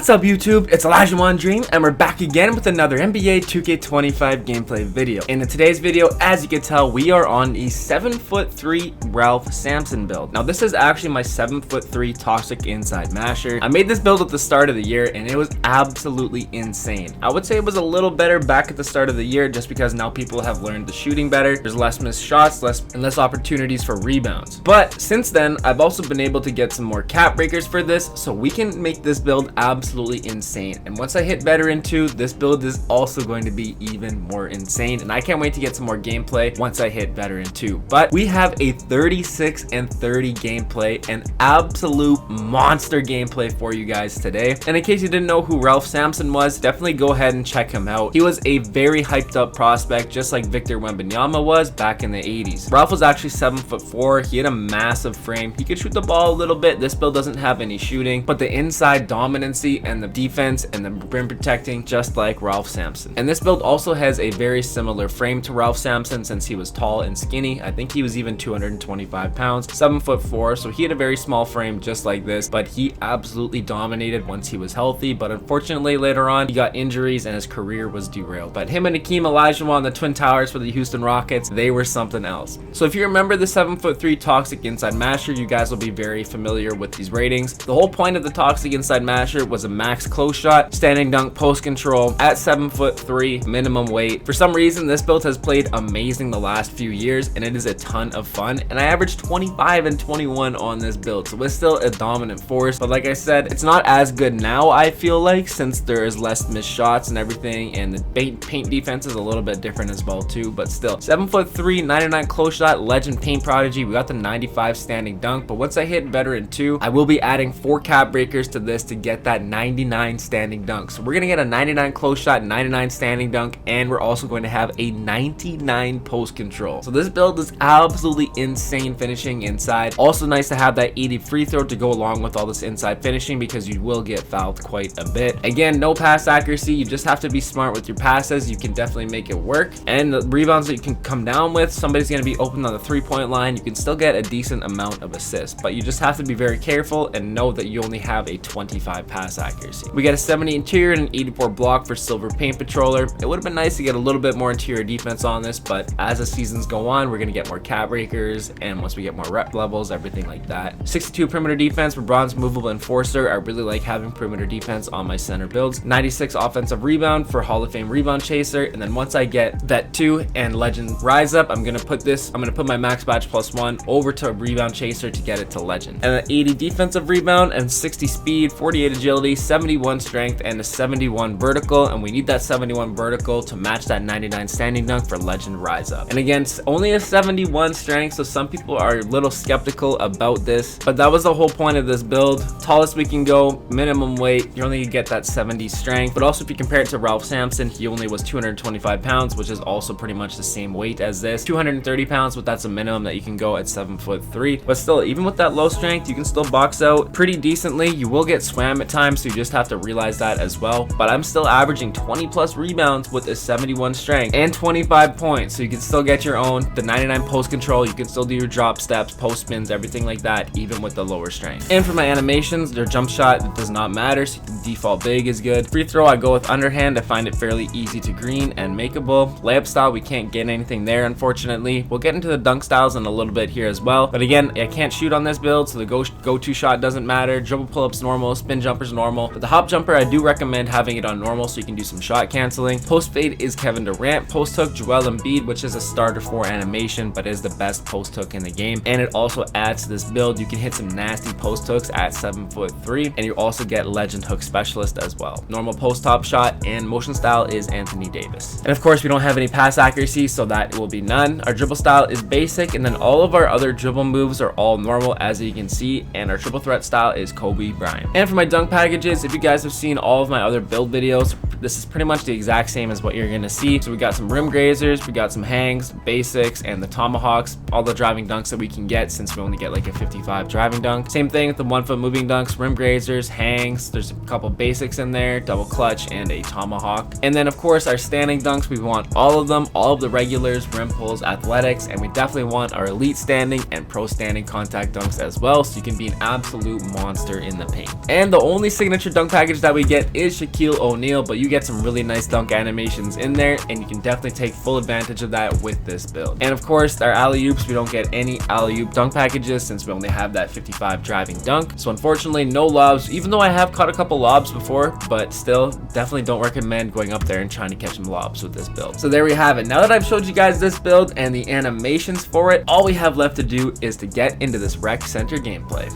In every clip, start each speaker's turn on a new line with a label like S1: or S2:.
S1: What's up YouTube? It's Legend Dream and we're back again with another NBA 2K25 gameplay video. And in today's video, as you can tell, we are on the 7'3" Ralph Sampson build. Now this is actually my 7'3" toxic inside masher. I made this build at the start of the year and it was absolutely insane. I would say it was a little better back at the start of the year just because now people have learned the shooting better. There's less missed shots, less opportunities for rebounds. But since then, I've also been able to get some more cap breakers for this, so we can make this build absolutely insane. And once I hit Veteran 2, this build is also going to be even more insane, and I can't wait to get some more gameplay once I hit Veteran 2. But we have a 36 and 30 gameplay, an absolute monster gameplay for you guys today. And in case you didn't know who Ralph Sampson was, definitely go ahead and check him out. He was a very hyped up prospect, just like Victor Wembanyama was back in the 80s. Ralph was actually 7'4". He had a massive frame. He could shoot the ball a little bit. This build doesn't have any shooting, but the inside dominancy and the defense and the rim protecting, just like Ralph Sampson. And this build also has a very similar frame to Ralph Sampson since he was tall and skinny. I think he was even 225 pounds, 7'4", so he had a very small frame just like this, but he absolutely dominated once he was healthy. But unfortunately later on he got injuries and his career was derailed. But him and Hakeem Intro the Twin Towers for the Houston Rockets, they were something else. So if you remember the 7'3" toxic inside masher, you guys will be very familiar with these ratings. The whole point of the toxic inside masher was a max close shot, standing dunk, post control at 7'3", minimum weight. For some reason this build has played amazing the last few years and it is a ton of fun, and I averaged 25 and 21 on this build, so it's still a dominant force. But like I said, it's not as good now, I feel like, since there is less missed shots and everything, and the paint defense is a little bit different as well too. But still, 7'3", 99 close shot, Legend Paint Prodigy. We got the 95 standing dunk, but once I hit Veteran 2, I will be adding 4 cap breakers to this to get that 99 standing dunk. So we're gonna get a 99 close shot, 99 standing dunk, and we're also going to have a 99 post control. So this build is absolutely insane finishing inside. Also nice to have that 80 free throw to go along with all this inside finishing, because you will get fouled quite a bit. Again, no pass accuracy. You just have to be smart with your passes. You can definitely make it work. And the rebounds that you can come down with, somebody's going to be open on the 3-point line. You can still get a decent amount of assists, but you just have to be very careful and know that you only have a 25 pass accuracy. We got a 70 interior and an 84 block for Silver Paint Patroller. It would have been nice to get a little bit more interior defense on this, but as the seasons go on, we're going to get more cap breakers, and once we get more rep levels, everything like that. 62 perimeter defense for Bronze Movable Enforcer. I really like having perimeter defense on my center builds. 96 offensive rebound for Hall of Fame Rebound Chaser. And then once I get Vet 2 and Legend Rise Up, I'm gonna put my max badge +1 over to Rebound Chaser to get it to Legend. And an 80 defensive rebound and 60 speed, 48 agility, 71 strength, and a 71 vertical. And we need that 71 vertical to match that 99 standing dunk for Legend Rise Up. And again, it's only a 71 strength, so some people are a little skeptical about this, but that was the whole point of this build. Tallest we can go, minimum weight, you're only gonna get that 70 strength. But also if you compare it to Ralph Sampson, he only was 225 pounds, which is also pretty much the same weight as this, 230 pounds, but that's a minimum that you can go at 7'3". But still, even with that low strength, you can still box out pretty decently. You will get swam at times, so you just have to realize that as well. But I'm still averaging 20 plus rebounds with a 71 strength and 25 points, so you can still get your own. The 99 post control, you can still do your drop steps, post spins, everything like that, even with the lower strength. And for my animations, their jump shot, it does not matter, so default big is good. Free throw, I go with underhand. I find it fairly easy to green and makeable. Layup style, we can't get anything there, unfortunately. We'll get into the dunk styles in a little bit here as well, but again, I can't shoot on this build, so the go-to shot doesn't matter. Dribble pull-ups normal, spin jumpers normal, but the hop jumper, I do recommend having it on normal so you can do some shot canceling. Post fade is Kevin Durant. Post hook, Joel Embiid, which is a starter for animation, but is the best post hook in the game. And it also adds to this build. You can hit some nasty post hooks at 7'3", and you also get Legend Hook Specialist as well. Normal post top shot and motion style is Anthony Davis. And of course, we don't have any pass accuracy, so that will be none. Our dribble style is basic, and then all of our other dribble moves are all normal, as you can see, and our triple threat style is Kobe Bryant. And for my dunk packages, if you guys have seen all of my other build videos, this is pretty much the exact same as what you're gonna see. So we got some rim grazers, we got some hangs, basics, and the tomahawks, all the driving dunks that we can get since we only get like a 55 driving dunk. Same thing with the 1 foot moving dunks, rim grazers, hangs, there's a couple basics in there, double clutch, and a tomahawk. And then of course our standing dunks, we want all of them, all of the regulars, rim pulls, athletics, and we definitely want our elite standing and pro standing contact dunks as well, so you can be an absolute monster in the paint. And the only signature signature dunk package that we get is Shaquille O'Neal, but you get some really nice dunk animations in there, and you can definitely take full advantage of that with this build. And of course, our alley-oops, we don't get any alley-oop dunk packages since we only have that 55 driving dunk. So unfortunately, no lobs, even though I have caught a couple lobs before, but still definitely don't recommend going up there and trying to catch some lobs with this build. So there we have it. Now that I've showed you guys this build and the animations for it, all we have left to do is to get into this rec center gameplay.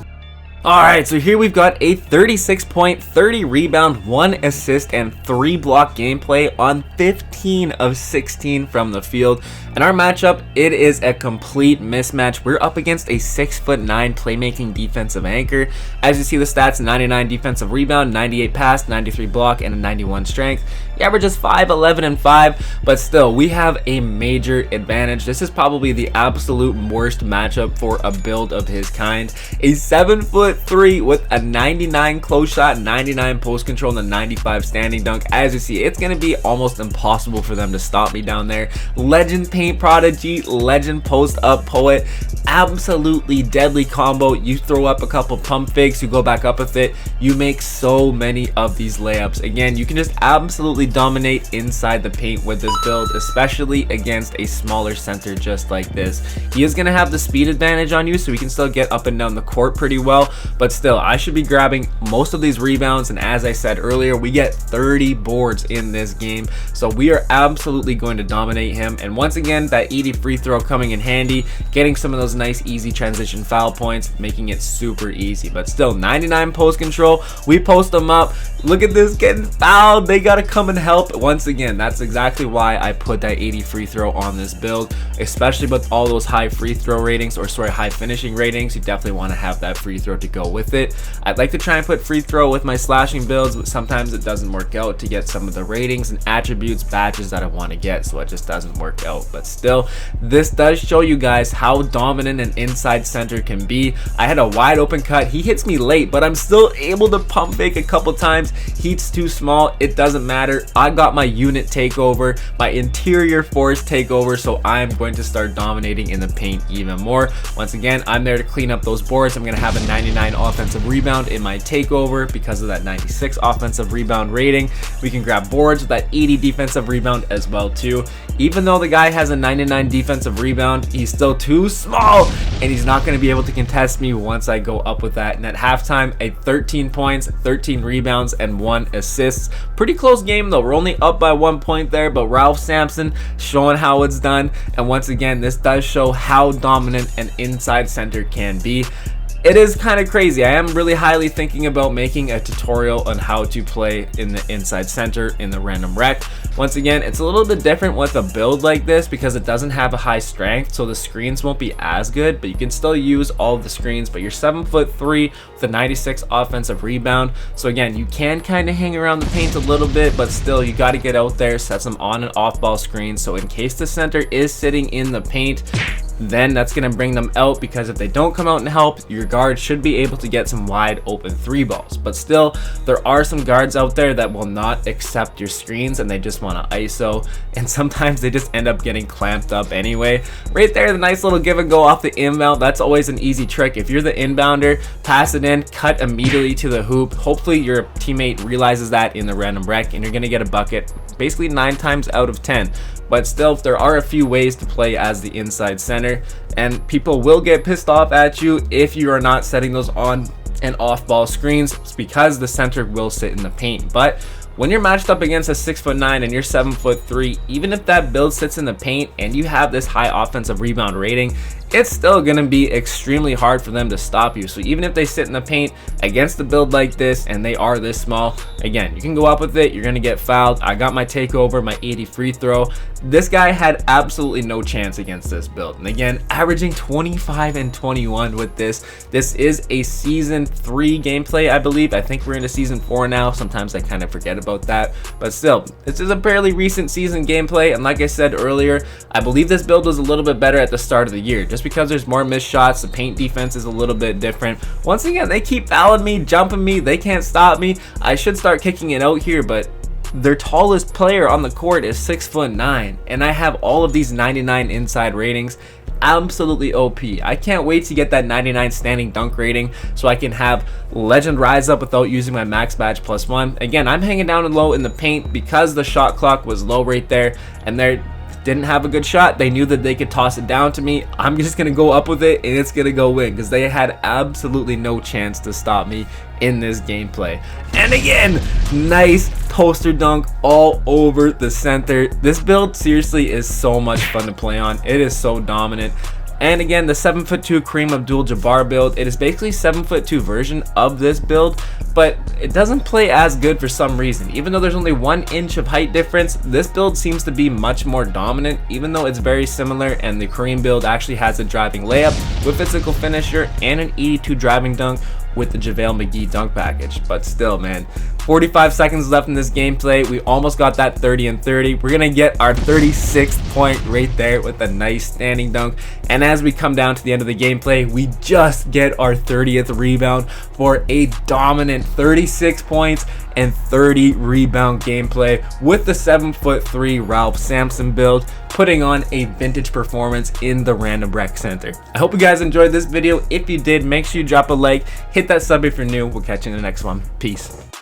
S1: Alright, so here we've got a 36 point, 30 rebound, 1 assist, and 3 block gameplay on 15 of 16 from the field. And our matchup, it is a complete mismatch. We're up against a 6'9" playmaking defensive anchor. As you see the stats, 99 defensive rebound, 98 pass, 93 block, and a 91 strength. He averages 5'11" and 5, but still, we have a major advantage. This is probably the absolute worst matchup for a build of his kind. A 7'3" with a 99 close shot, 99 post control, and a 95 standing dunk. As you see, it's going to be almost impossible for them to stop me down there. Legend Paint Prodigy, Legend Post Up Poet. Absolutely deadly combo. You throw up a couple pump fakes, you go back up with it, you make so many of these layups. Again, you can just absolutely dominate inside the paint with this build, especially against a smaller center just like this. He is going to have the speed advantage on you, so he can still get up and down the court pretty well, but still, I should be grabbing most of these rebounds, and as I said earlier, we get 30 boards in this game, so we are absolutely going to dominate him. And once again, that 80 free throw coming in handy, getting some of those nice easy transition foul points, making it super easy. But still, 99 post control, we post them up, look at this getting fouled, they gotta come and help. Once again, that's exactly why I put that 80 free throw on this build, especially with all those high free throw ratings, or sorry, high finishing ratings. You definitely want to have that free throw to go with it. I'd like to try and put free throw with my slashing builds, but sometimes it doesn't work out to get some of the ratings and attributes badges that I want to get, so it just doesn't work out. But still, this does show you guys how dominant an inside center can be. I had a wide open cut, he hits me late, but I'm still able to pump fake a couple times. He's too small, it doesn't matter. I got my unit takeover, my interior force takeover, so I'm going to start dominating in the paint even more. Once again, I'm there to clean up those boards. I'm going to have a 99 offensive rebound in my takeover because of that 96 offensive rebound rating. We can grab boards with that 80 defensive rebound as well too. Even though the guy has a 99 defensive rebound, he's still too small, and he's not going to be able to contest me once I go up with that. And at halftime, a 13 points, 13 rebounds, and 1 assist. Pretty close game though. We're only up by 1 point there, but Ralph Sampson showing how it's done. And once again, this does show how dominant an inside center can be. It is kind of crazy. I am really highly thinking about making a tutorial on how to play in the inside center in the random rec. Once again, it's a little bit different with a build like this because it doesn't have a high strength, so the screens won't be as good, but you can still use all of the screens. But you're 7'3" with a 96 offensive rebound, so again, you can kind of hang around the paint a little bit, but still, you got to get out there, set some on and off ball screens, so in case the center is sitting in the paint, then that's going to bring them out, because if they don't come out and help, your guard should be able to get some wide open 3 balls. But still, there are some guards out there that will not accept your screens and they just want to ISO, and sometimes they just end up getting clamped up anyway. Right there, the nice little give and go off the inbound. That's always an easy trick. If you're the inbounder, pass it in, cut immediately to the hoop. Hopefully your teammate realizes that in the random rec, and you're going to get a bucket basically 9 times out of 10. But still, there are a few ways to play as the inside center, and people will get pissed off at you if you are not setting those on and off ball screens, because the center will sit in the paint. But when you're matched up against a 6'9" and you're 7'3", even if that build sits in the paint and you have this high offensive rebound rating, it's still going to be extremely hard for them to stop you. So even if they sit in the paint against a build like this and they are this small, again, you can go up with it, you're going to get fouled. I got my takeover, my 80 free throw. This guy had absolutely no chance against this build. And again, averaging 25 and 21 with this. This is a season 3 gameplay, I believe. I think we're into season 4 now. Sometimes I kind of forget about that, but still, this is a fairly recent season gameplay. And like I said earlier, I believe this build was a little bit better at the start of the year, just because there's more missed shots. The paint defense is a little bit different. Once again, they keep fouling me, jumping me, they can't stop me. I should start kicking it out here, but their tallest player on the court is 6'9", and I have all of these 99 inside ratings. absolutely OP. I can't wait to get that 99 standing dunk rating so I can have Legend rise up without using my max badge +1. Again, I'm hanging down low in the paint because the shot clock was low right there, and they didn't have a good shot. They knew that they could toss it down to me. I'm just gonna go up with it and it's gonna go in because they had absolutely no chance to stop me in this gameplay. And again, nice poster dunk all over the center. This build seriously is so much fun to play on. It is so dominant. And again, the 7'2" Kareem Abdul-Jabbar build, it is basically 7'2" version of this build, but it doesn't play as good for some reason. Even though there's only 1 inch of height difference, this build seems to be much more dominant, even though it's very similar, and the Kareem build actually has a driving layup with physical finisher and an 82 driving dunk with the JaVale McGee dunk package. But still, man, 45 seconds left in this gameplay. We almost got that 30 and 30. We're gonna get our 36th point right there with a nice standing dunk. And as we come down to the end of the gameplay, we just get our 30th rebound for a dominant 36 points and 30 rebound gameplay with the 7'3" Ralph Sampson build, putting on a vintage performance in the random rec center. I hope you guys enjoyed this video. If you did, make sure you drop a like, hit that sub if you're new. We'll catch you in the next one. Peace.